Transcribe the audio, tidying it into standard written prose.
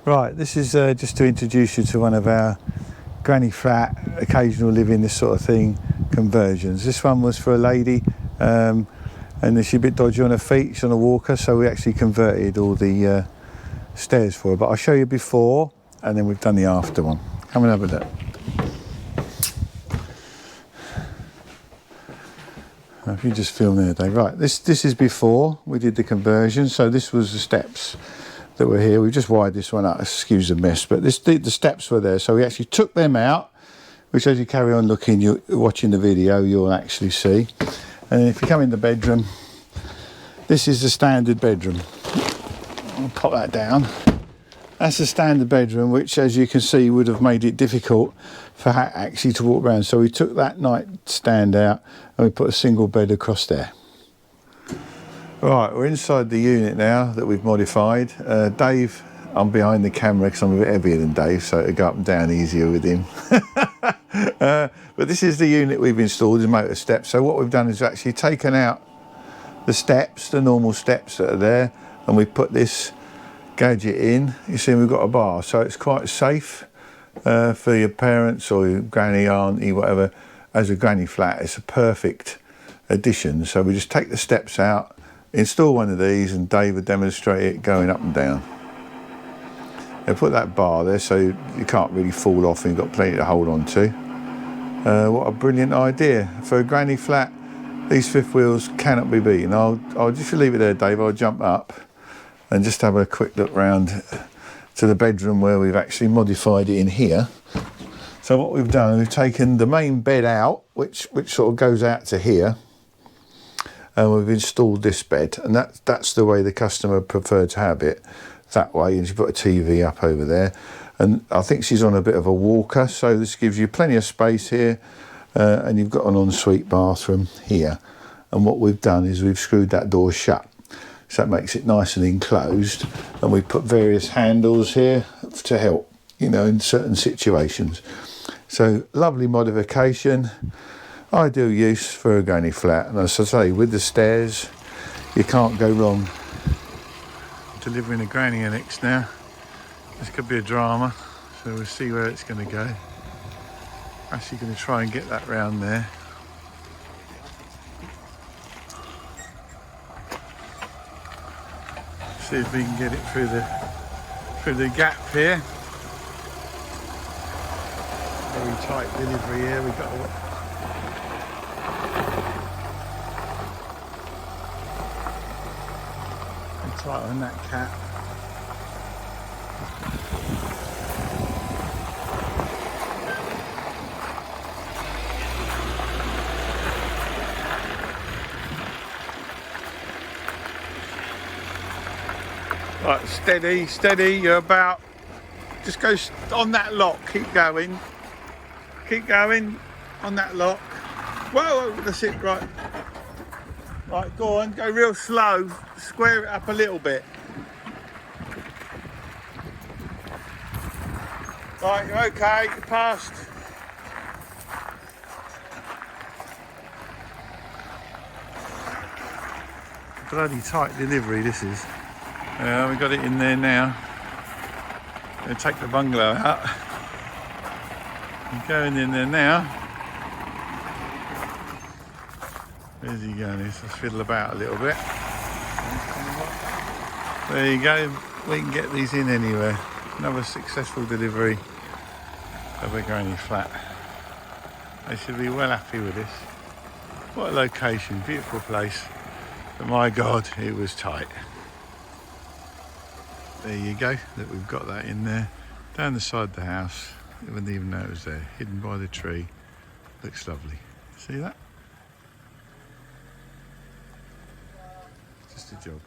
Right, this is just to introduce you to one of our granny flat, occasional living, this sort of thing, conversions. This one was for a lady, and she's a bit dodgy on her feet, she's on a walker, so we actually converted all the stairs for her. But I'll show you before, and then we've done the after one. Come and have a look. If you just film there, Dave. Right, this is before we did the conversion, so this was the steps that were here. We just wired this one up, excuse the mess, but the steps were there, so we actually took them out, which as you carry on looking, you're watching the video, you'll actually see. And if you come in the bedroom, this is the standard bedroom. I'll pop that down. That's the standard bedroom, which as you can see would have made it difficult for actually to walk around, so we took that nightstand out and we put a single bed across there. Right, we're inside the unit now that we've modified. Dave, I'm behind the camera because I'm a bit heavier than Dave, so it'll go up and down easier with him. But this is the unit we've installed, the motor steps. So what we've done is actually taken out the steps, the normal steps that are there, and we put this gadget in. You see we've got a bar, so it's quite safe for your parents or your granny, auntie, whatever. As a granny flat, it's a perfect addition. So we just take the steps out, install one of these, and Dave will demonstrate it going up and down. They'll put that bar there so you can't really fall off and you've got plenty to hold on to. What a brilliant idea. For a granny flat, these fifth wheels cannot be beaten. I'll just leave it there, Dave. I'll jump up and just have a quick look round to the bedroom where we've actually modified it in here. So what we've done, we've taken the main bed out, which sort of goes out to here, and we've installed this bed, and that's the way the customer preferred to have it, that way. And she put a TV up over there, and I think she's on a bit of a walker, so this gives you plenty of space here, and you've got an ensuite bathroom here. And what we've done is we've screwed that door shut, so that makes it nice and enclosed, and we put various handles here to help, you know, in certain situations. So lovely modification, ideal use for a granny flat. And as I say, with the stairs, you can't go wrong. Delivering a granny annex now. This could be a drama, so we'll see where it's going to go. Actually going to try and get that round there. See if we can get it through the gap here. Very tight delivery here. We've got to tight on that cap. Right, steady, steady. You're about. Just go on that lock. Keep going. Keep going on that lock. Whoa, that's it. Right. Right, go on. Go real slow. Square it up a little bit. Right, you're okay. You're past. Bloody tight delivery this is. We got it in there now. Going to take the bungalow out. I'm going in there now. Where's he going? Let's fiddle about a little bit. There you go. We can get these in anywhere. Another successful delivery of a granny flat. They should be well happy with this. What a location, beautiful place. But my God, it was tight. There you go, that we've got that in there. Down the side of the house, you wouldn't even know it was there. Hidden by the tree. Looks lovely. See that? Just a job.